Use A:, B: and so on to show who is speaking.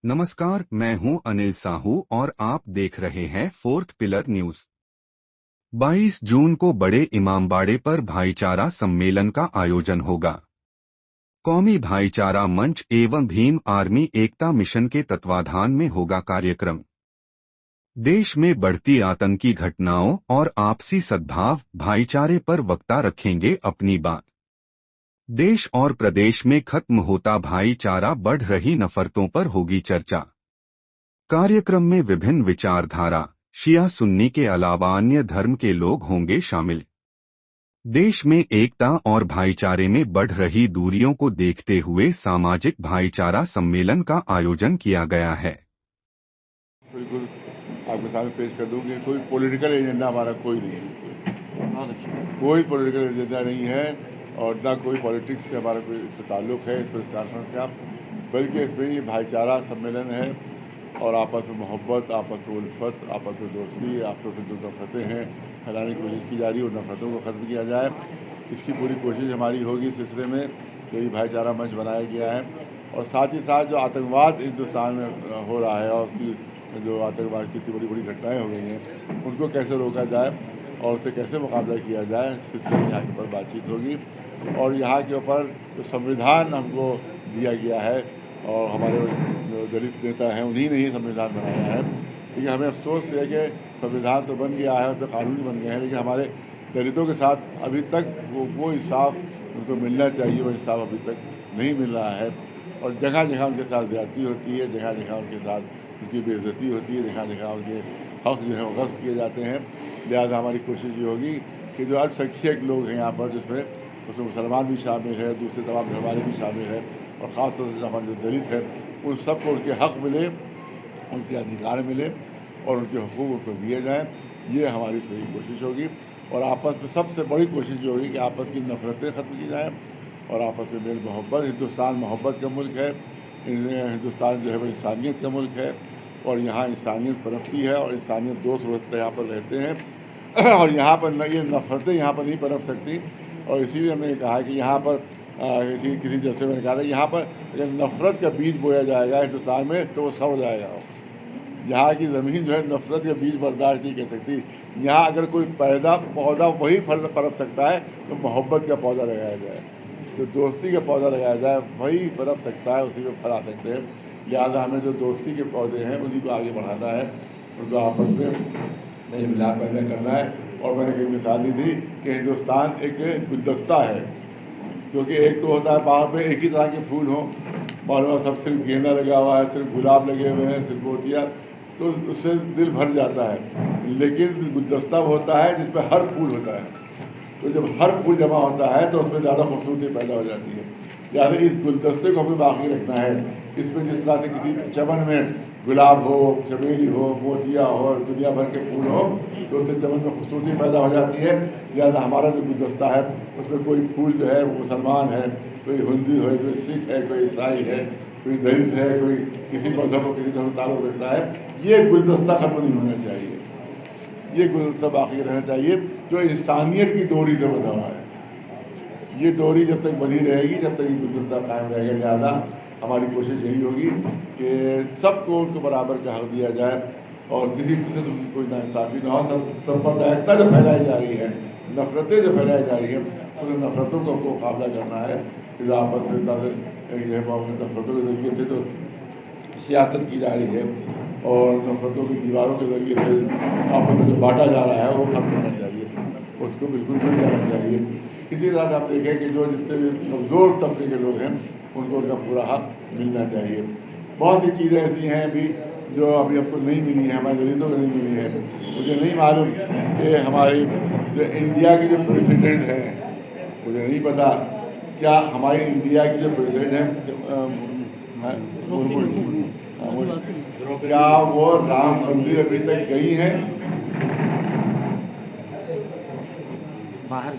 A: नमस्कार, मैं हूं अनिल साहू और आप देख रहे हैं फोर्थ पिलर न्यूज। 22 जून को बड़े इमामबाड़े पर भाईचारा सम्मेलन का आयोजन होगा। कौमी भाईचारा मंच एवं भीम आर्मी एकता मिशन के तत्वाधान में होगा कार्यक्रम। देश में बढ़ती आतंकी घटनाओं और आपसी सद्भाव भाईचारे पर वक्ता रखेंगे अपनी बात। देश और प्रदेश में खत्म होता भाईचारा, बढ़ रही नफरतों पर होगी चर्चा। कार्यक्रम में विभिन्न विचारधारा, शिया सुन्नी के अलावा अन्य धर्म के लोग होंगे शामिल। देश में एकता और भाईचारे में बढ़ रही दूरियों को देखते हुए सामाजिक भाईचारा सम्मेलन का आयोजन किया गया है।
B: बिल्कुल आपके सामने पेश कर दूं कि कोई पॉलिटिकल एजेंडा हमारा कोई नहीं है, कोई पॉलिटिकल एजेंडा नहीं है और ना कोई पॉलिटिक्स से हमारा कोई ताल्लुक़ है इस कॉन्फ्रेंस का, बल्कि इसमें ये भाईचारा सम्मेलन है और आपस में मोहब्बत, आपस में उल्फत, आपस में दोस्ती, आपस में जो नफरतें हैं फैलाने की कोशिश की जा रही है, उन नफरतों को ख़त्म किया जाए, इसकी पूरी कोशिश हमारी होगी। इस सिलसिले में यही भाईचारा मंच बनाया गया है और साथ ही साथ जो आतंकवाद हिंदुस्तान में हो रहा है और जो आतंकवाद की इतनी बड़ी बड़ी घटनाएँ हो गई हैं उनको कैसे रोका जाए और उससे कैसे मुकाबला किया जाए, इस सिलसिले में यहाँ के ऊपर बातचीत होगी। और यहाँ के ऊपर जो संविधान हमको दिया गया है और हमारे जो दलित नेता हैं उन्हीं ने ही संविधान बनाया है, लेकिन हमें अफसोस है कि संविधान तो बन गया है, उस पर कानून बन गए हैं, लेकिन हमारे दलितों के साथ अभी तक वो इंसाफ उनको मिलना चाहिए, वो इंसाफ अभी तक नहीं मिल रहा है और जगह जगह उनके साथ ज़्यादती होती है, जगह जगह उनके साथ उनकी बेइज्जती होती है, जगह जगह उनके हक़ जो है वो गस्प किए जाते हैं। लिहाजा हमारी कोशिश ये होगी कि जो अल्पसंख्यक लोग हैं यहाँ पर, जिसमें उसमें मुसलमान भी शामिल है, दूसरे तमाम धर्म वाले भी शामिल है और ख़ास तौर से हमारे जो दलित है उन सबको उनके हक़ मिले, उनके अधिकार मिले और उनके हुकूक उनको दिए जाएँ, ये हमारी पूरी कोशिश होगी। और आपस में सबसे बड़ी कोशिश ये होगी कि आपस की नफरतें ख़त्म की जाएँ और आपस में मेल मोहब्बत। हिंदुस्तान मोहब्बत का मुल्क है, हिंदुस्तान जो है वो इंसानियत का मुल्क है और यहाँ इंसानियत पनपती है और इंसानियत दो सूरत यहाँ पर रहते हैं और यहाँ पर न ये नफरतें यहाँ पर नहीं पनप सकती। और इसीलिए हमने कहा है कि यहाँ पर किसी जलसे में कहा था यहाँ पर अगर नफ़रत का बीज बोया जाएगा हिंदुस्तान में तो वो सड़ जाएगा। यहाँ की ज़मीन जो है नफ़रत का बीज बर्दाश्त नहीं कर सकती। यहाँ अगर कोई पौधा वही फल पनप सकता है तो मोहब्बत का पौधा लगाया जाए, तो दोस्ती का पौधा लगाया जाए, वही पनप सकता है, उसी में फल आ सकते हैं। लिहाजा हमें जो दोस्ती के पौधे हैं उन्हीं को आगे बढ़ाना है, उनको आपस में मेल मिलाप पैदा करना है। और मैंने कई मिसाल दी थी कि हिंदुस्तान एक गुलदस्ता है, क्योंकि एक तो होता है वहाँ पे एक ही तरह के फूल हों, मालूम सब सिर्फ गेंदा लगा हुआ है, सिर्फ गुलाब लगे हुए हैं, सिर्फ मोतिया, तो उससे दिल भर जाता है। लेकिन गुलदस्ता होता है जिसमें हर फूल होता है, तो जब हर फूल जमा होता है तो उसमें ज़्यादा खूबसूरती पैदा हो जाती है। यानी इस गुलदस्ते को हमें बाकी रखना है। इसमें जिस तरह से किसी चमन में गुलाब हो, चमेली हो, मोतिया हो, दुनिया भर के फूल हो, तो उससे चमन में खूबसूरती पैदा हो जाती है। लिहाजा हमारा जो गुलदस्ता है उसमें कोई फूल जो है वो मुसलमान है, कोई हिंदू है, कोई सिख है, कोई ईसाई है, कोई दलित है, कोई किसी मजहब और किसी धर्म ताल्लुक़ रखता है, ये गुलदस्ता ख़त्म नहीं होना चाहिए। ये गुलदस्ता बाकी रहना चाहिए जो इंसानियत की डोरी से बंधा हुआ है। ये डोरी जब तक बनी रहेगी, जब तक ये गुलदस्ता कायम रहेगा। लिहाजा हमारी कोशिश यही होगी कि सबको उनको बराबर का हक़ दिया जाए और किसी तरह से कोई नाइंसाफ़ी ना हो। सांप्रदायिकता जो फैलाई जा रही है, नफ़रतें जो फैलाई जा रही है, उन नफ़रतों का हमको मुकाबला करना है। जो आपस में नफ़रतों के ज़रिए से जो सियासत की जा रही है और नफ़रतों की दीवारों के ज़रिए से आपस में जो बांटा जा रहा है वो ख़त्म होना चाहिए, उसको बिल्कुल मिल जाना चाहिए। इसी तरह से आप देखें कि जो जितने भी कमज़ोर तबके के लोग हैं उनको उनका पूरा हक़ मिलना चाहिए। बहुत सी चीज़ें ऐसी हैं अभी जो अभी हमको नहीं मिली हैं, हमारे दलितों को नहीं मिली है। मुझे नहीं मालूम कि हमारी जो इंडिया की जो प्रेसिडेंट है, मुझे नहीं पता क्या हमारी इंडिया की जो प्रेसिडेंट है क्या वो राम मंदिर अभी तक गई हैं?
C: बाहर